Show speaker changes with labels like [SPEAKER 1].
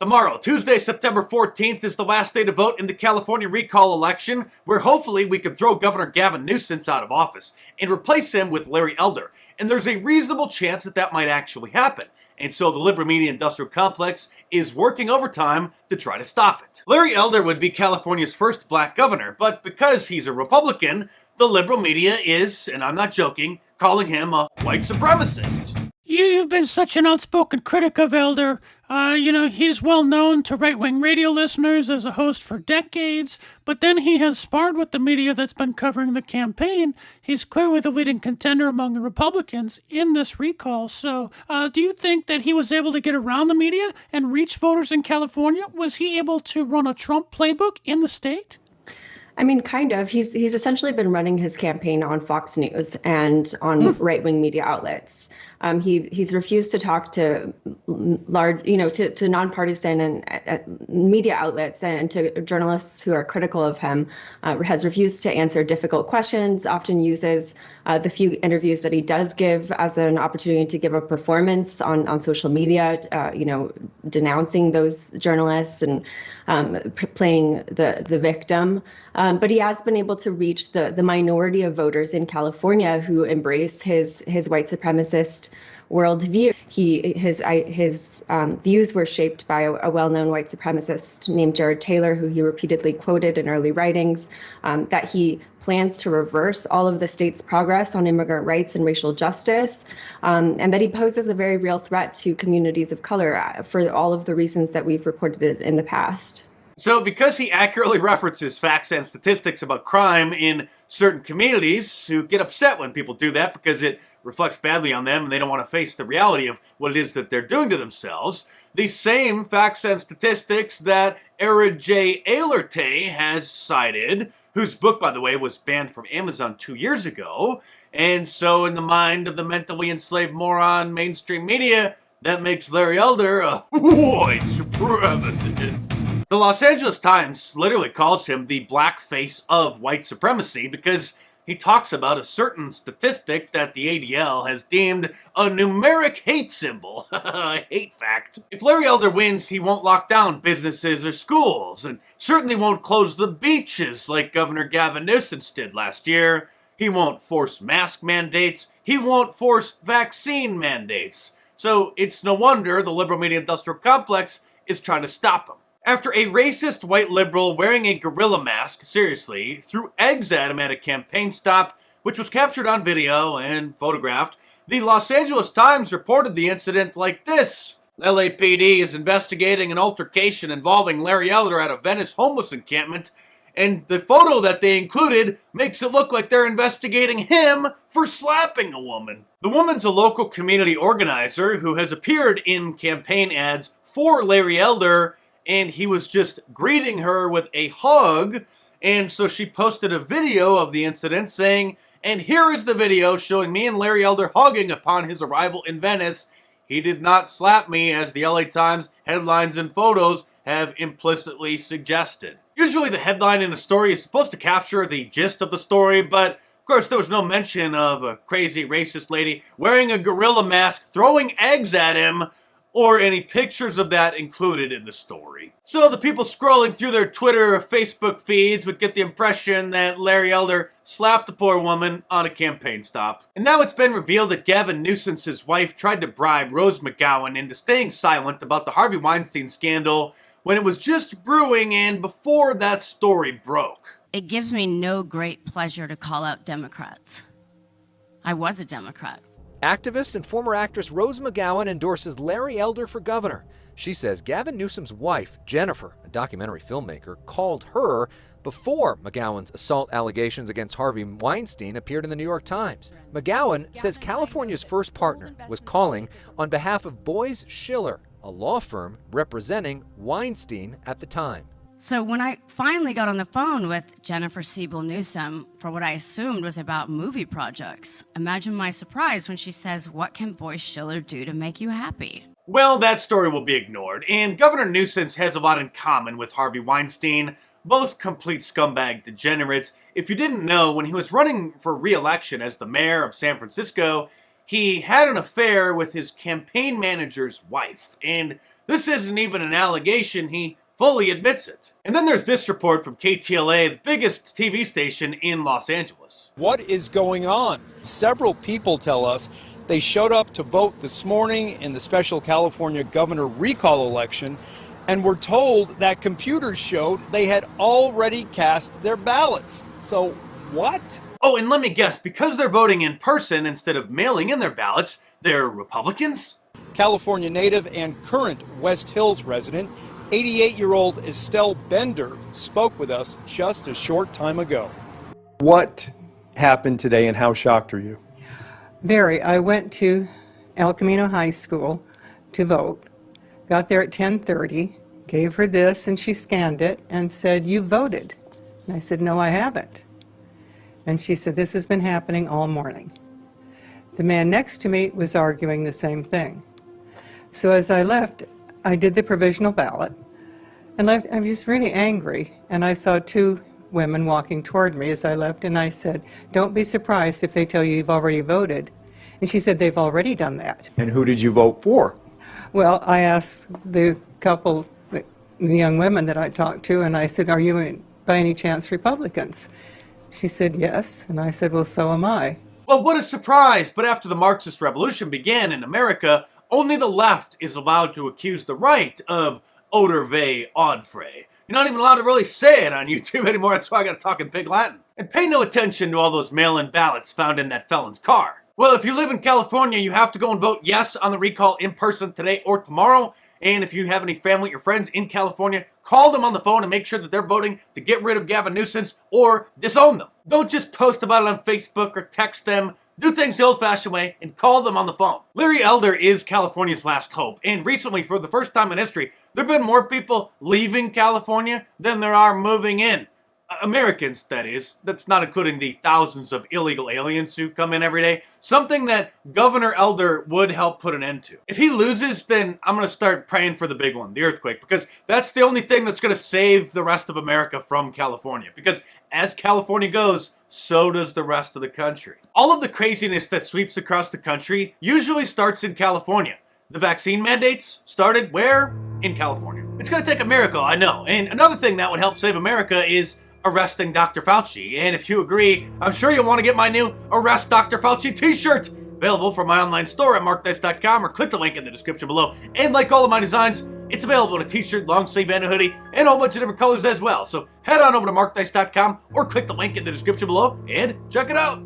[SPEAKER 1] Tomorrow, Tuesday, September 14th, is the last day to vote in the California recall election, where hopefully we can throw Governor Gavin Newsom out of office and replace him with Larry Elder. And there's a reasonable chance that that might actually happen. And so the liberal media industrial complex is working overtime to try to stop it. Larry Elder would be California's first black governor, but because he's a Republican, the liberal media is, and I'm not joking, calling him a white supremacist.
[SPEAKER 2] You've been such an outspoken critic of Elder. He's well known to right-wing radio listeners as a host for decades, but then he has sparred with the media that's been covering the campaign. He's clearly the leading contender among the Republicans in this recall. So, do you think that he was able to get around the media and reach voters in California? Was he able to run a Trump playbook in the state?
[SPEAKER 3] I mean, kind of. He's essentially been running his campaign on Fox News and on right-wing media outlets. He's refused to talk to large, to nonpartisan and media outlets and to journalists who are critical of him. Has refused to answer difficult questions. Often uses the few interviews that he does give as an opportunity to give a performance on social media. Denouncing those journalists and playing the victim. But he has been able to reach the minority of voters in California who embrace his white supremacist worldview. His views were shaped by a well-known white supremacist named Jared Taylor, who he repeatedly quoted in early writings, that he plans to reverse all of the state's progress on immigrant rights and racial justice, and that he poses a very real threat to communities of color for all of the reasons that we've reported it in the past.
[SPEAKER 1] So because he accurately references facts and statistics about crime in certain communities who get upset when people do that because it reflects badly on them and they don't want to face the reality of what it is that they're doing to themselves, the same facts and statistics that Era J. Alerté has cited, whose book, by the way, was banned from Amazon 2 years ago. And so in the mind of the mentally enslaved moron mainstream media, that makes Larry Elder a white supremacist. The Los Angeles Times literally calls him the black face of white supremacy because he talks about a certain statistic that the ADL has deemed a numeric hate symbol. A hate fact. If Larry Elder wins, he won't lock down businesses or schools, and certainly won't close the beaches like Governor Gavin Newsom did last year. He won't force mask mandates. He won't force vaccine mandates. So it's no wonder the liberal media industrial complex is trying to stop him. After a racist white liberal wearing a gorilla mask, seriously, threw eggs at him at a campaign stop, which was captured on video and photographed, the Los Angeles Times reported the incident like this. LAPD is investigating an altercation involving Larry Elder at a Venice homeless encampment, and the photo that they included makes it look like they're investigating him for slapping a woman. The woman's a local community organizer who has appeared in campaign ads for Larry Elder, and he was just greeting her with a hug, and so she posted a video of the incident saying, "And here is the video showing me and Larry Elder hugging upon his arrival in Venice. He did not slap me, as the LA Times headlines and photos have implicitly suggested." Usually the headline in a story is supposed to capture the gist of the story, but of course there was no mention of a crazy racist lady wearing a gorilla mask throwing eggs at him, or any pictures of that included in the story. So the people scrolling through their Twitter or Facebook feeds would get the impression that Larry Elder slapped the poor woman on a campaign stop. And now it's been revealed that Gavin Newsom's wife tried to bribe Rose McGowan into staying silent about the Harvey Weinstein scandal when it was just brewing and before that story broke.
[SPEAKER 4] It gives me no great pleasure to call out Democrats. I was a Democrat.
[SPEAKER 5] Activist and former actress Rose McGowan endorses Larry Elder for governor. She says Gavin Newsom's wife, Jennifer, a documentary filmmaker, called her before McGowan's assault allegations against Harvey Weinstein appeared in the New York Times. McGowan says California's first partner was calling on behalf of Boies Schiller, a law firm representing Weinstein at the time.
[SPEAKER 4] So when I finally got on the phone with Jennifer Siebel Newsom for what I assumed was about movie projects, imagine my surprise when she says, "What can Boies Schiller do to make you happy?"
[SPEAKER 1] Well, that story will be ignored, and Governor Newsom has a lot in common with Harvey Weinstein, both complete scumbag degenerates. If you didn't know, when he was running for re-election as the mayor of San Francisco, he had an affair with his campaign manager's wife, and This isn't even an allegation, he fully admits it. And then there's this report from KTLA, the biggest TV station in Los Angeles.
[SPEAKER 6] What is going on? Several people tell us they showed up to vote this morning in the special California governor recall election and were told that computers showed they had already cast their ballots. So what?
[SPEAKER 1] Oh, and let me guess, because they're voting in person instead of mailing in their ballots, they're Republicans?
[SPEAKER 6] California native and current West Hills resident, 88-year-old Estelle Bender, spoke with us just a short time ago. What happened today and how shocked are you?
[SPEAKER 7] Very. I went to El Camino High School to vote. Got there at 10:30, gave her this, and she scanned it and said, "You voted." And I said, "No, I haven't." And she said, "This has been happening all morning." The man next to me was arguing the same thing. So as I left, I did the provisional ballot and left. I was just really angry, and I saw two women walking toward me as I left, and I said, "Don't be surprised if they tell you you've already voted." And she said, "They've already done that."
[SPEAKER 6] And who did you vote for?
[SPEAKER 7] Well, I asked the couple, the young women that I talked to, and I said, "Are you by any chance Republicans?" She said, "Yes." And I said, "Well, so am I."
[SPEAKER 1] Well, what a surprise! But after the Marxist Revolution began in America, only the left is allowed to accuse the right of odor ve odfre. You're not even allowed to really say it on YouTube anymore, that's why I gotta talk in Pig Latin. And pay no attention to all those mail-in ballots found in that felon's car. Well, if you live in California, you have to go and vote yes on the recall in person today or tomorrow. And if you have any family or friends in California, call them on the phone and make sure that they're voting to get rid of Gavin Newsom or disown them. Don't just post about it on Facebook or text them. Do things the old-fashioned way and call them on the phone. Larry Elder is California's last hope, and recently, for the first time in history, there have been more people leaving California than there are moving in. Americans, that is. That's not including the thousands of illegal aliens who come in every day. Something that Governor Elder would help put an end to. If he loses, then I'm going to start praying for the big one, the earthquake, because that's the only thing that's going to save the rest of America from California. Because as California goes, so does the rest of the country. All of the craziness that sweeps across the country usually starts in California. The vaccine mandates started where? In California. It's going to take a miracle, I know. And another thing that would help save America is arresting Dr. Fauci. And if you agree, I'm sure you'll want to get my new Arrest Dr. Fauci t-shirt. Available from my online store at markdice.com, or click the link in the description below. And like all of my designs, it's available in a t-shirt, long sleeve, and a hoodie, and a whole bunch of different colors as well. So head on over to markdice.com or click the link in the description below and check it out.